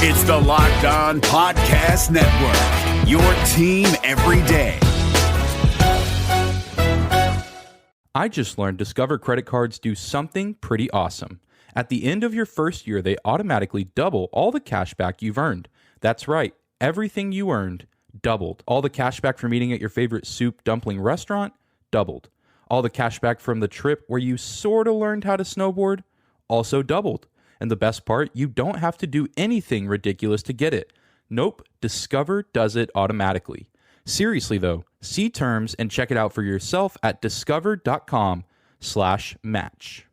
It's the Locked On Podcast Network, your team every day. I just learned Discover credit cards do something pretty awesome. At the end of your first year, they automatically double all the cash back you've earned. That's right, everything you earned doubled. All the cash back from eating at your favorite soup dumpling restaurant doubled. All the cash back from the trip where you sort of learned how to snowboard also doubled. And the best part, you don't have to do anything ridiculous to get it. Nope, Discover does it automatically. Seriously though, see terms and check it out for yourself at discover.com/match.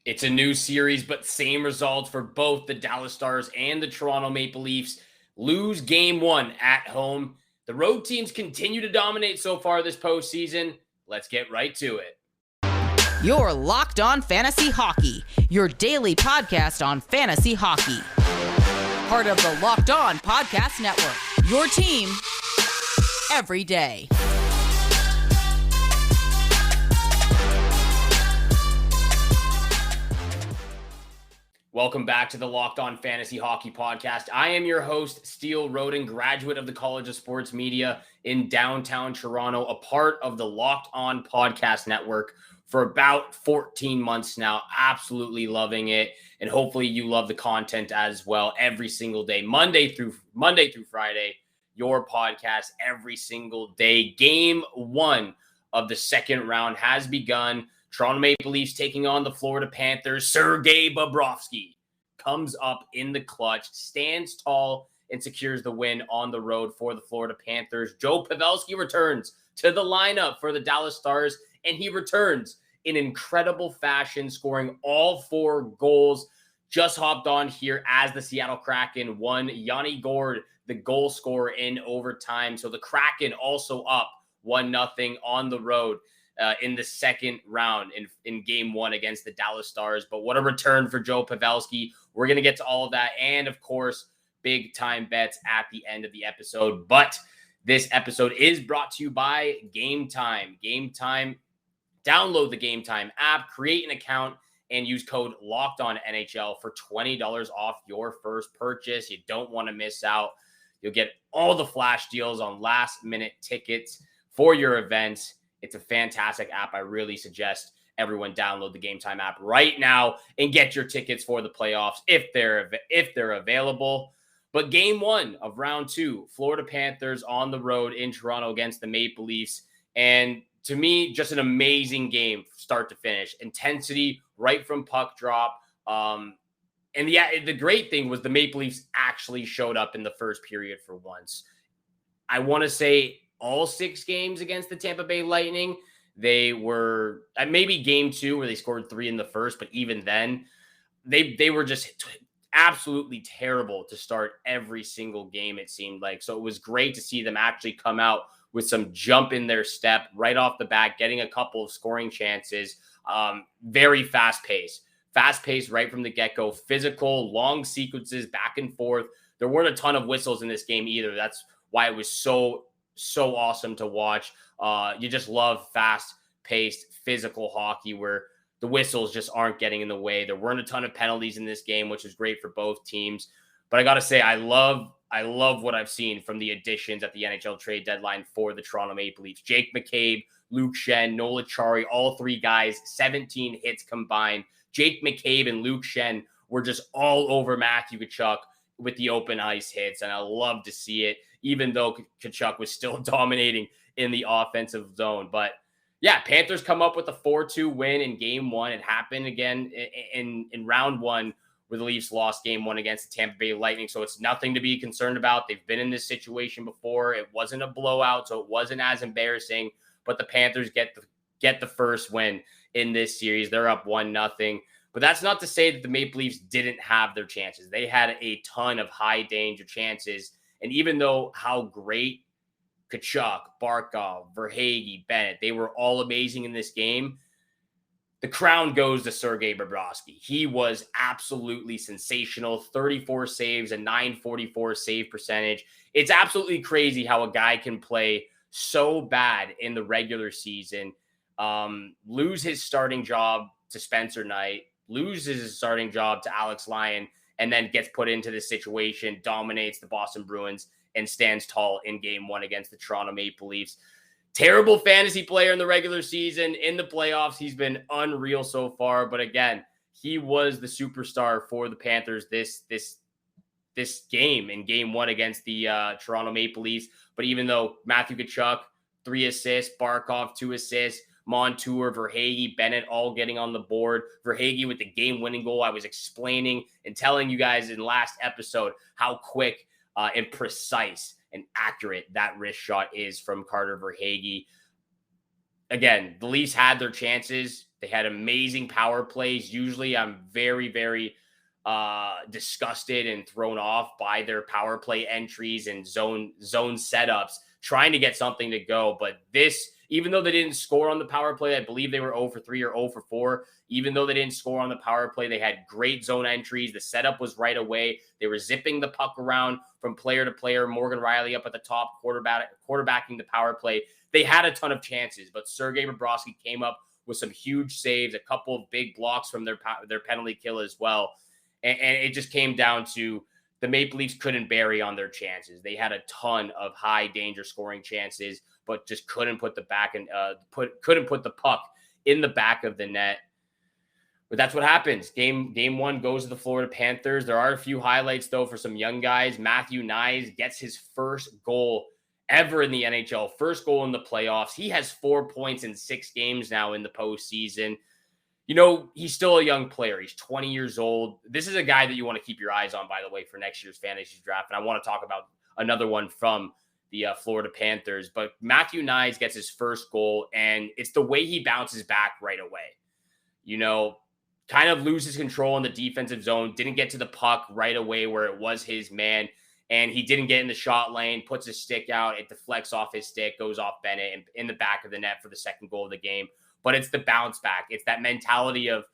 It's a new series, but same results for both the Dallas Stars and the Toronto Maple Leafs. Lose game one at home. The road teams continue to dominate so far this postseason. Let's get right to it. You're Locked On Fantasy Hockey, your daily podcast on fantasy hockey. Part of the Locked On Podcast Network, your team every day. Welcome back to the Locked On Fantasy Hockey Podcast. I am your host, Steele Roden, graduate of the College of Sports Media in downtown Toronto, a part of the Locked On Podcast Network for about 14 months now. Absolutely loving it. And hopefully you love the content as well every single day, Monday through Friday, your podcast every single day. Game one of the second round has begun. Toronto Maple Leafs taking on the Florida Panthers. Sergei Bobrovsky comes up in the clutch, stands tall, and secures the win on the road for the Florida Panthers. Joe Pavelski returns to the lineup for the Dallas Stars, and he returns in incredible fashion, scoring all 4 goals. Just hopped on here as the Seattle Kraken won. Yanni Gourde, the goal scorer in overtime. So the Kraken also up 1-0 on the road in the second round in game one against the Dallas Stars. But what a return for Joe Pavelski. We're going to get to all of that. And of course, big time bets at the end of the episode. But this episode is brought to you by Gametime. Gametime. Download the Gametime app, create an account, and use code LOCKEDONNHL for $20 off your first purchase. You don't want to miss out. You'll get all the flash deals on last-minute tickets for your events. It's a fantastic app. I really suggest everyone download the Gametime app right now and get your tickets for the playoffs if they're available. But game one of round two, Florida Panthers on the road in Toronto against the Maple Leafs. And to me, just an amazing game, start to finish. Intensity right from puck drop. And the great thing was the Maple Leafs actually showed up in the first period for once. I want to say all 6 games against the Tampa Bay Lightning, they were maybe game 2 where they scored 3 in the first, but even then, they were just absolutely terrible to start every single game, it seemed like. So it was great to see them actually come out with some jump in their step right off the bat, getting a couple of scoring chances. Very fast-paced right from the get-go. Physical, long sequences, back and forth. There weren't a ton of whistles in this game either. That's why it was so awesome to watch. You just love fast-paced, physical hockey where the whistles just aren't getting in the way. There weren't a ton of penalties in this game, which was great for both teams. But I got to say, I love what I've seen from the additions at the NHL trade deadline for the Toronto Maple Leafs. Jake McCabe, Luke Schenn, Nola Chari, all 3 guys, 17 hits combined. Jake McCabe and Luke Schenn were just all over Matthew Tkachuk with the open ice hits, and I love to see it, even though Tkachuk was still dominating in the offensive zone. But yeah, Panthers come up with a 4-2 win in game one. It happened again in round one, where the Leafs lost game one against the Tampa Bay Lightning. So it's nothing to be concerned about. They've been in this situation before. It wasn't a blowout, so it wasn't as embarrassing. But the Panthers get the first win in this series. They're up 1-0. But that's not to say that the Maple Leafs didn't have their chances. They had a ton of high danger chances. And even though how great Tkachuk, Barkov, Verhaeghe, Bennett, they were all amazing in this game, the crown goes to Sergei Bobrovsky. He was absolutely sensational. 34 saves, a .944 save percentage. It's absolutely crazy how a guy can play so bad in the regular season, lose his starting job to Spencer Knight, loses his starting job to Alex Lyon, and then gets put into this situation, dominates the Boston Bruins, and stands tall in game 1 against the Toronto Maple Leafs. Terrible fantasy player in the regular season. In the playoffs, he's been unreal so far. But again, he was the superstar for the Panthers this game in game 1 against the Toronto Maple Leafs. But even though Matthew Tkachuk, 3 assists, Barkov, 2 assists, Montour, Verhaeghe, Bennett all getting on the board. Verhaeghe with the game-winning goal. I was explaining and telling you guys in last episode how quick and precise and accurate that wrist shot is from Carter Verhaeghe. Again, the Leafs had their chances. They had amazing power plays. Usually I'm very, very disgusted and thrown off by their power play entries and zone setups, trying to get something to go. But this, even though they didn't score on the power play, I believe they were 0 for 3 or 0 for 4. Even though they didn't score on the power play, they had great zone entries. The setup was right away. They were zipping the puck around from player to player. Morgan Riley up at the top, quarterbacking the power play. They had a ton of chances, but Sergei Bobrovsky came up with some huge saves, a couple of big blocks from their penalty kill as well. And it just came down to the Maple Leafs couldn't bury on their chances. They had a ton of high danger scoring chances, but just couldn't put the puck in the back of the net. But that's what happens. Game 1 goes to the Florida Panthers. There are a few highlights, though, for some young guys. Matthew Knies gets his first goal ever in the NHL, first goal in the playoffs. He has 4 points in 6 games now in the postseason. You know, he's still a young player. He's 20 years old. This is a guy that you want to keep your eyes on, by the way, for next year's fantasy draft. And I want to talk about another one from the Florida Panthers. But Matthew Knies gets his first goal, and it's the way he bounces back right away. You know, kind of loses control in the defensive zone, didn't get to the puck right away where it was his man, and he didn't get in the shot lane, puts his stick out, it deflects off his stick, goes off Bennett and in the back of the net for the second goal of the game. But it's the bounce back. It's that mentality of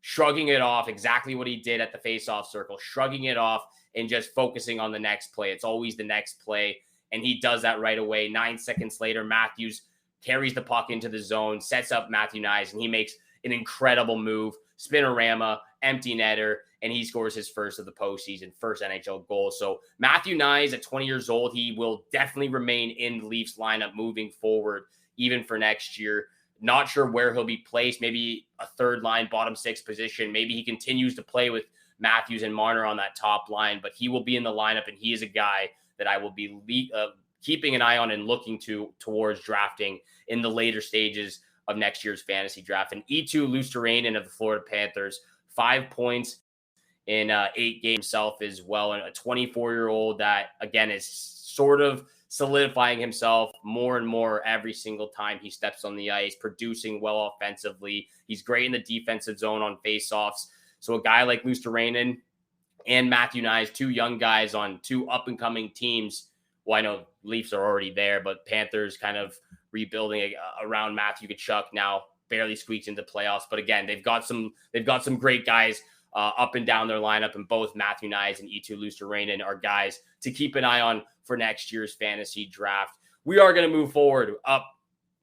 shrugging it off, exactly what he did at the faceoff circle, shrugging it off and just focusing on the next play. It's always the next play, and he does that right away. 9 seconds later, Matthews carries the puck into the zone, sets up Matthew Knies, and he makes an incredible move, spinorama, empty netter, and he scores his first of the postseason, first NHL goal. So Matthew Knies at 20 years old, he will definitely remain in the Leafs lineup moving forward, even for next year. Not sure where he'll be placed, maybe a third line, bottom 6 position. Maybe he continues to play with Matthews and Marner on that top line, but he will be in the lineup, and he is a guy that I will be keeping an eye on and looking towards drafting in the later stages of next year's fantasy draft. And Eetu Luostarinen of the Florida Panthers, 5 points in 8 games himself as well. And a 24-year-old that, again, is sort of solidifying himself more and more every single time he steps on the ice, producing well offensively. He's great in the defensive zone on faceoffs. So a guy like Luostarinen and Matthew Knies, 2 young guys on 2 up-and-coming teams. Well, I know Leafs are already there, but Panthers kind of rebuilding around Matthew Tkachuk now, barely squeaks into playoffs. But again, they've got some great guys up and down their lineup, and both Matthew Knies and Eetu Luostarinen are guys to keep an eye on for next year's fantasy draft. We are going to move forward. Up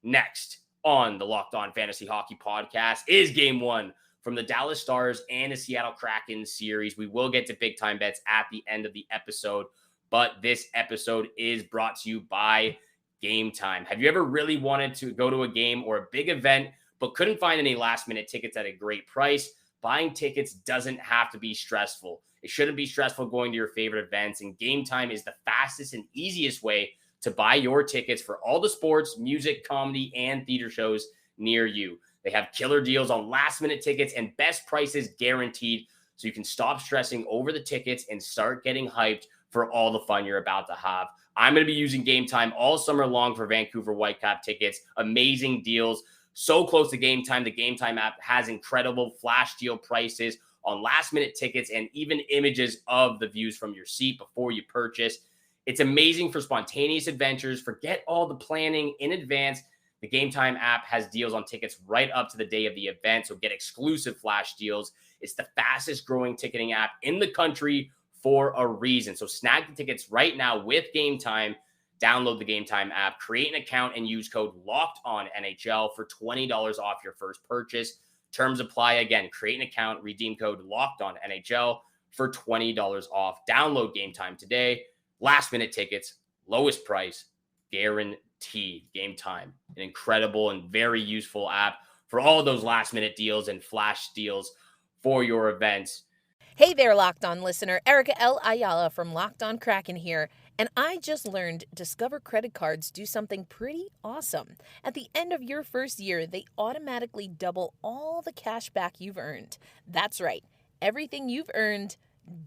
next on the Locked On Fantasy Hockey Podcast is Game 1 from the Dallas Stars and the Seattle Kraken series. We will get to big time bets at the end of the episode, but this episode is brought to you by Gametime. Have you ever really wanted to go to a game or a big event, but couldn't find any last minute tickets at a great price? Buying tickets doesn't have to be stressful. It shouldn't be stressful going to your favorite events, and Gametime is the fastest and easiest way to buy your tickets for all the sports, music, comedy, and theater shows near you. They have killer deals on last-minute tickets and best prices guaranteed, so you can stop stressing over the tickets and start getting hyped for all the fun you're about to have. I'm going to be using Gametime all summer long for Vancouver Whitecap tickets. Amazing deals. So close to Gametime. The Gametime app has incredible flash deal prices on last-minute tickets and even images of the views from your seat before you purchase. It's amazing for spontaneous adventures. Forget all the planning in advance. The Gametime app has deals on tickets right up to the day of the event, so get exclusive flash deals. It's the fastest-growing ticketing app in the country for a reason. So snag the tickets right now with Gametime. Download the Gametime app, create an account, and use code LOCKEDONNHL for $20 off your first purchase. Terms apply. Again, create an account, redeem code LOCKEDONNHL for $20 off. Download Gametime today. Last minute tickets, lowest price, guaranteed. Gametime, an incredible and very useful app for all of those last minute deals and flash deals for your events. Hey there, Locked On listener. Erica L. Ayala from Locked On Kraken here. And I just learned Discover credit cards do something pretty awesome. At the end of your first year, they automatically double all the cash back you've earned. That's right. Everything you've earned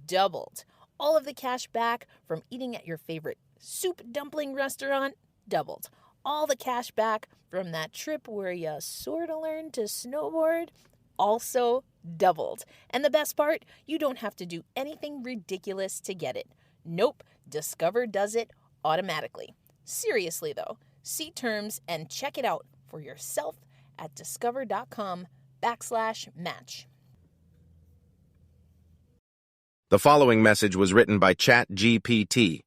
doubled. All of the cash back from eating at your favorite soup dumpling restaurant doubled. All the cash back from that trip where you sort of learned to snowboard also doubled. And the best part, you don't have to do anything ridiculous to get it. Nope, Discover does it automatically. Seriously though, see terms and check it out for yourself at discover.com/match. The following message was written by ChatGPT.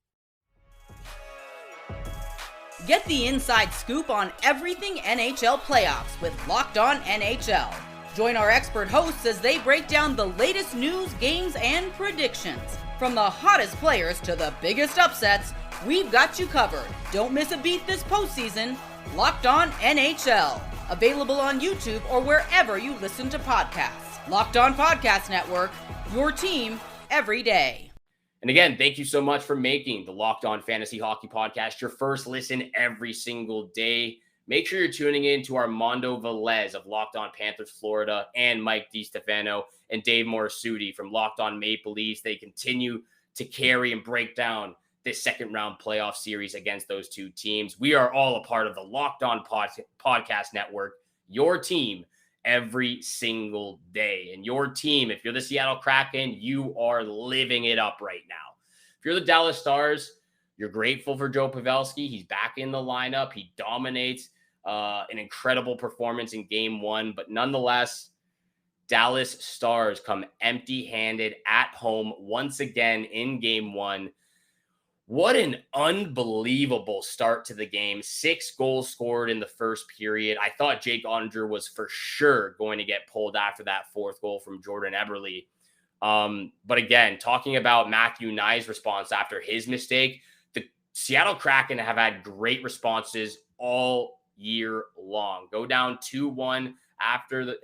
Get the inside scoop on everything NHL playoffs with Locked On NHL. Join our expert hosts as they break down the latest news, games, and predictions. From the hottest players to the biggest upsets, we've got you covered. Don't miss a beat this postseason. Locked On NHL. Available on YouTube or wherever you listen to podcasts. Locked On Podcast Network. Your team every day. And again, thank you so much for making the Locked On Fantasy Hockey Podcast your first listen every single day. Make sure you're tuning in to Armando Velez of Locked On Panthers Florida and Mike DiStefano and Dave Morisuti from Locked On Maple Leafs. They continue to carry and break down this second round playoff series against those two teams. We are all a part of the Locked On Podcast Network, your team every single day. And your team, if you're the Seattle Kraken, you are living it up right now. If you're the Dallas Stars, you're grateful for Joe Pavelski. He's back in the lineup. He dominates an incredible performance in game one. But nonetheless, Dallas Stars come empty-handed at home once again in game one. What an unbelievable start to the game. 6 goals scored in the first period. I thought Jake Oettinger was for sure going to get pulled after that 4th goal from Jordan Eberle. But again, talking about Matthew Knies' response after his mistake, the Seattle Kraken have had great responses all year long. Go down 2-1 after the,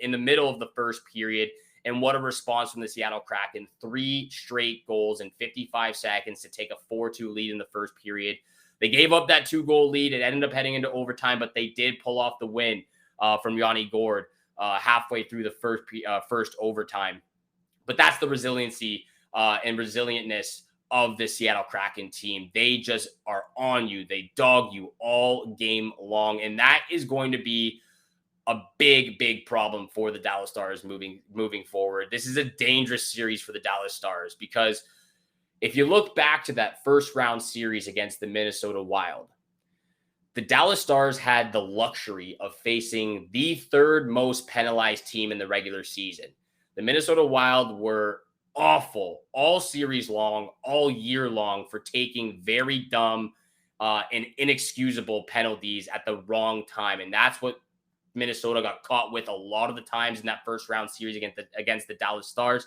in the middle of the first period. And what a response from the Seattle Kraken. 3 straight goals in 55 seconds to take a 4-2 lead in the first period. They gave up that 2-goal lead. It ended up heading into overtime, but they did pull off the win from Yanni Gourde halfway through the first overtime. But that's the resiliency and resilientness of the Seattle Kraken team. They just are on you. They dog you all game long. And that is going to be a big problem for the Dallas Stars moving forward. This is a dangerous series for the Dallas Stars because if you look back to that first round series against the Minnesota Wild, the Dallas Stars had the luxury of facing the 3rd most penalized team in the regular season. The Minnesota Wild were awful all series long, all year long for taking very dumb and inexcusable penalties at the wrong time. And that's what Minnesota got caught with a lot of the times in that first round series against the Dallas Stars.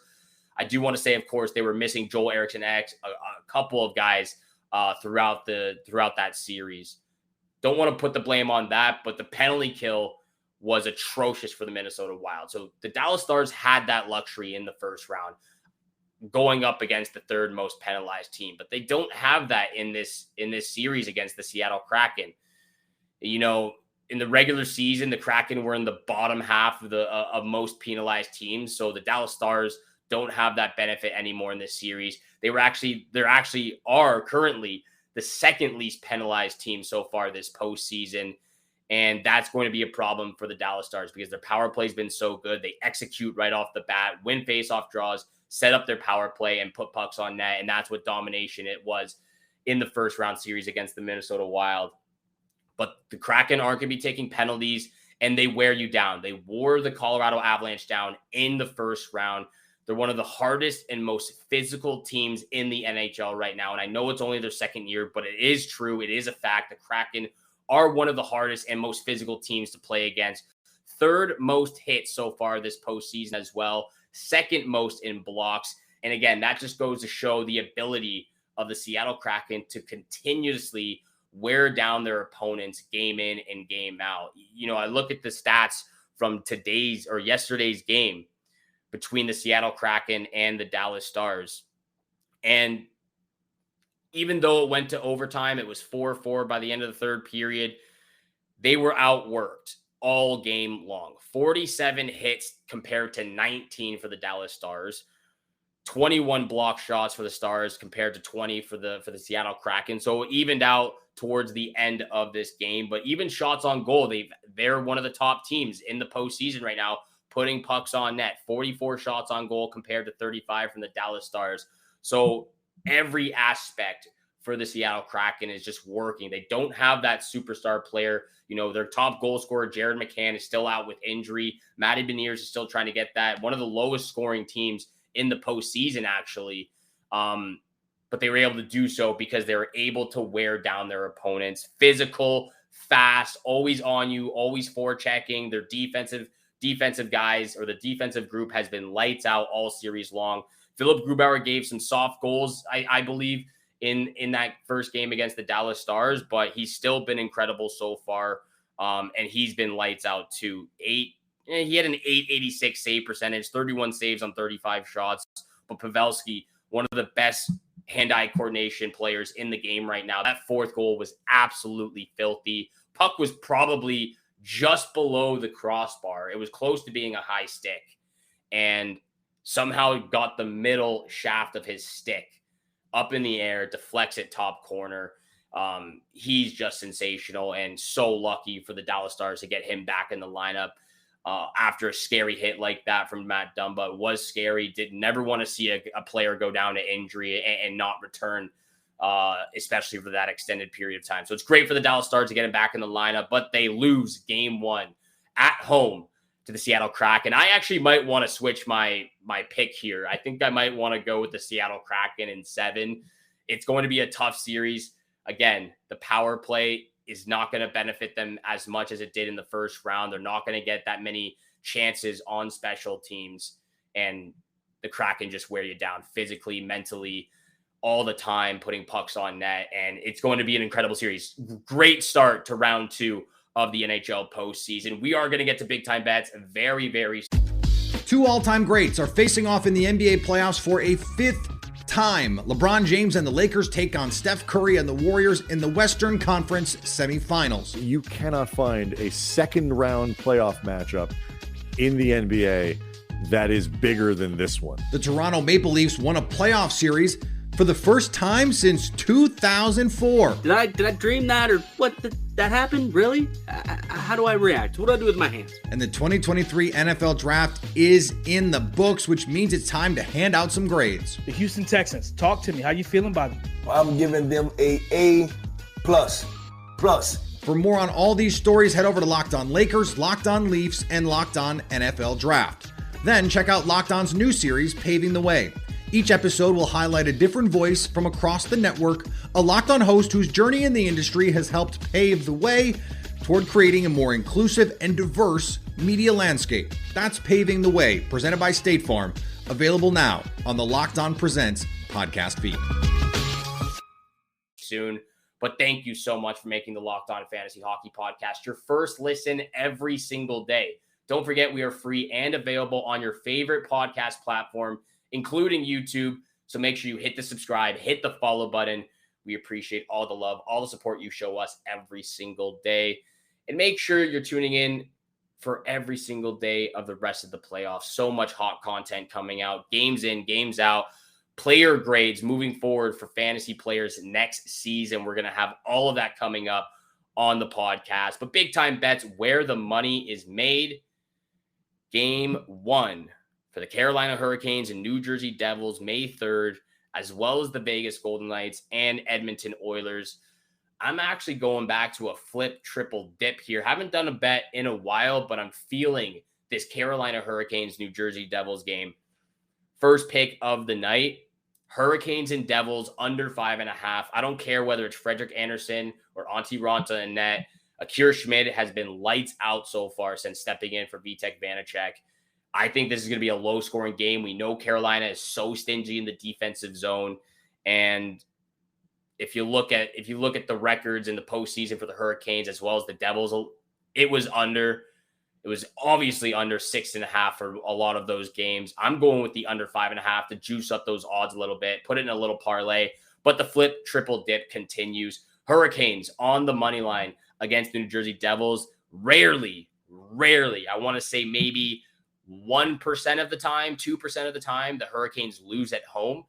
I do want to say, of course, they were missing Joel Eriksson Ek, a couple of guys throughout that series. Don't want to put the blame on that, but the penalty kill was atrocious for the Minnesota Wild. So the Dallas Stars had that luxury in the first round going up against the 3rd most penalized team, but they don't have that in this series against the Seattle Kraken. In the regular season, the Kraken were in the bottom half of most penalized teams. So the Dallas Stars don't have that benefit anymore in this series. They actually are currently the 2nd least penalized team so far this postseason. And that's going to be a problem for the Dallas Stars because their power play has been so good. They execute right off the bat, win faceoff draws, set up their power play, and put pucks on net. And that's what domination it was in the first round series against the Minnesota Wild. But the Kraken aren't going to be taking penalties, and they wear you down. They wore the Colorado Avalanche down in the first round. They're one of the hardest and most physical teams in the NHL right now. And I know it's only their 2nd year, but it is true. It is a fact. The Kraken are one of the hardest and most physical teams to play against. 3rd most hits so far this postseason as well. 2nd most in blocks. And again, that just goes to show the ability of the Seattle Kraken to continuously wear down their opponents game in and game out. I look at the stats from yesterday's game between the Seattle Kraken and the Dallas Stars. And even though it went to overtime, it was 4-4 by the end of the third period. They were outworked all game long. 47 hits compared to 19 for the Dallas Stars. 21 block shots for the Stars compared to 20 for the Seattle Kraken. So it evened out towards the end of this game. But even shots on goal, they're one of the top teams in the postseason right now, putting pucks on net. 44 shots on goal compared to 35 from the Dallas Stars. So every aspect for the Seattle Kraken is just working. They don't have that superstar player. Their top goal scorer, Jared McCann, is still out with injury. Matty Beniers is still trying to get that. One of the lowest scoring teams in the postseason, actually. But they were able to do so because they were able to wear down their opponents. Physical, fast, always on you, always forechecking. Their defensive guys, or the defensive group, has been lights out all series long. Philip Grubauer gave some soft goals, I believe, in that first game against the Dallas Stars, but he's still been incredible so far. And he's been lights out too. He had an .886 save percentage, 31 saves on 35 shots. But Pavelski, one of the best hand-eye coordination players in the game right now. That fourth goal was absolutely filthy. Puck was probably just below the crossbar. It was close to being a high stick. And somehow got the middle shaft of his stick up in the air, deflects it top corner. He's just sensational, and so lucky for the Dallas Stars to get him back in the lineup after a scary hit like that from Matt Dumba. It was scary. Never want to see a player go down to injury and not return, especially for that extended period of time. So it's great for the Dallas Stars to get him back in the lineup, but they lose game one at home to the Seattle Kraken. I actually might want to switch my pick here. I think I might want to go with the Seattle Kraken in 7. It's going to be a tough series. Again, the power play is not going to benefit them as much as it did in the first round. They're not going to get that many chances on special teams, and the Kraken just wear you down physically, mentally, all the time, putting pucks on net, and it's going to be an incredible series. Great start to round 2 of the NHL postseason. We are going to get to big time bets very, very soon. 2 all-time greats are facing off in the NBA playoffs for a 5th time. LeBron James and the Lakers take on Steph Curry and the Warriors in the Western Conference semifinals. You cannot find a second round playoff matchup in the NBA that is bigger than this one. The Toronto Maple Leafs won a playoff series for the first time since 2004. Did I dream that, or what? That happened? Really? How do I react? What do I do with my hands? And the 2023 NFL Draft is in the books, which means it's time to hand out some grades. The Houston Texans, talk to me. How you feeling about them? I'm giving them a A++. For more on all these stories, head over to Locked On Lakers, Locked On Leafs, and Locked On NFL Draft. Then check out Locked On's new series, Paving the Way. Each episode will highlight a different voice from across the network, a Locked On host whose journey in the industry has helped pave the way toward creating a more inclusive and diverse media landscape. That's Paving the Way, presented by State Farm, available now on the Locked On Presents podcast feed. Soon, but thank you so much for making the Locked On Fantasy Hockey Podcast your first listen every single day. Don't forget, we are free and available on your favorite podcast platform, including YouTube. So make sure you hit the subscribe, hit the follow button. We appreciate all the love, all the support you show us every single day. And make sure you're tuning in for every single day of the rest of the playoffs. So much hot content coming out, games in, games out, player grades moving forward for fantasy players next season. We're going to have all of that coming up on the podcast. But big time bets, where the money is made. Game 1 for the Carolina Hurricanes and New Jersey Devils, May 3rd, as well as the Vegas Golden Knights and Edmonton Oilers. I'm actually going back to a flip triple dip here. Haven't done a bet in a while, but I'm feeling this Carolina Hurricanes, New Jersey Devils game. First pick of the night, Hurricanes and Devils under 5.5. I don't care whether it's Frederik Andersen or Antti Raanta in net. Akira Schmid has been lights out so far since stepping in for Vitek Vanacek. I think this is going to be a low-scoring game. We know Carolina is so stingy in the defensive zone, and if you look at the records in the postseason for the Hurricanes as well as the Devils, it was obviously under 6.5 for a lot of those games. I'm going with the under 5.5 to juice up those odds a little bit, put it in a little parlay, but the flip triple dip continues. Hurricanes on the money line against the New Jersey Devils. Rarely, I want to say maybe 1% of the time, 2% of the time, the Hurricanes lose at home.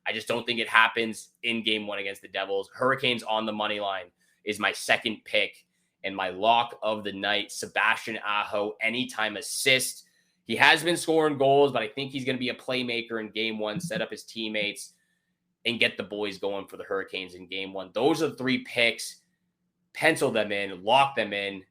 I just don't think it happens in game one against the Devils. Hurricanes on the money line is my second pick, and my lock of the night, Sebastian Aho, anytime assist. He has been scoring goals, but I think he's going to be a playmaker in game one, set up his teammates, and get the boys going for the Hurricanes in game one. Those are the 3 picks. Pencil them in, lock them in,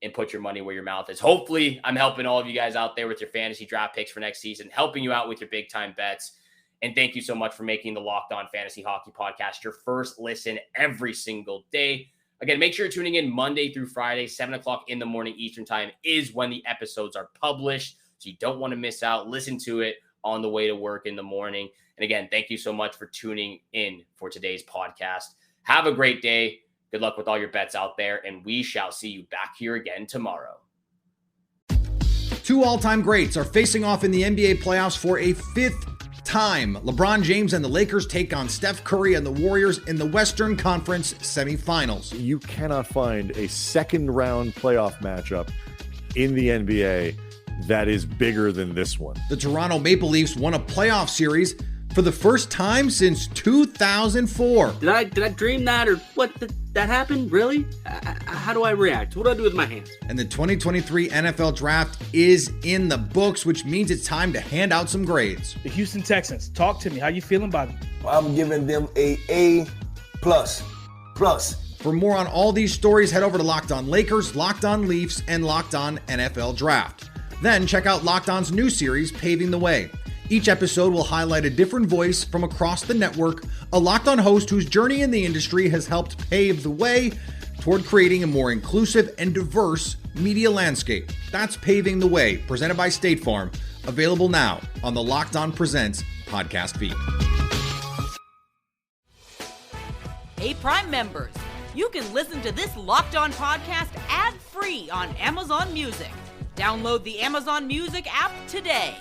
and put your money where your mouth is. Hopefully, I'm helping all of you guys out there with your fantasy draft picks for next season, helping you out with your big-time bets. And thank you so much for making the Locked On Fantasy Hockey Podcast your first listen every single day. Again, make sure you're tuning in Monday through Friday, 7 o'clock in the morning Eastern Time is when the episodes are published. So you don't want to miss out. Listen to it on the way to work in the morning. And again, thank you so much for tuning in for today's podcast. Have a great day. Good luck with all your bets out there, and we shall see you back here again tomorrow. 2 all-time greats are facing off in the NBA playoffs for a 5th time. LeBron James and the Lakers take on Steph Curry and the Warriors in the Western Conference semifinals. You cannot find a second-round playoff matchup in the NBA that is bigger than this one. The Toronto Maple Leafs won a playoff series for the first time since 2004. Did I dream that, or what? Did that happen? Really? How do I react? What do I do with my hands? And the 2023 NFL Draft is in the books, which means it's time to hand out some grades. The Houston Texans, talk to me. How you feeling about them? I'm giving them a A++. For more on all these stories, head over to Locked On Lakers, Locked On Leafs, and Locked On NFL Draft. Then check out Locked On's new series, Paving the Way. Each episode will highlight a different voice from across the network, a Locked On host whose journey in the industry has helped pave the way toward creating a more inclusive and diverse media landscape. That's Paving the Way, presented by State Farm, available now on the Locked On Presents podcast feed. Hey, Prime members, you can listen to this Locked On podcast ad-free on Amazon Music. Download the Amazon Music app today.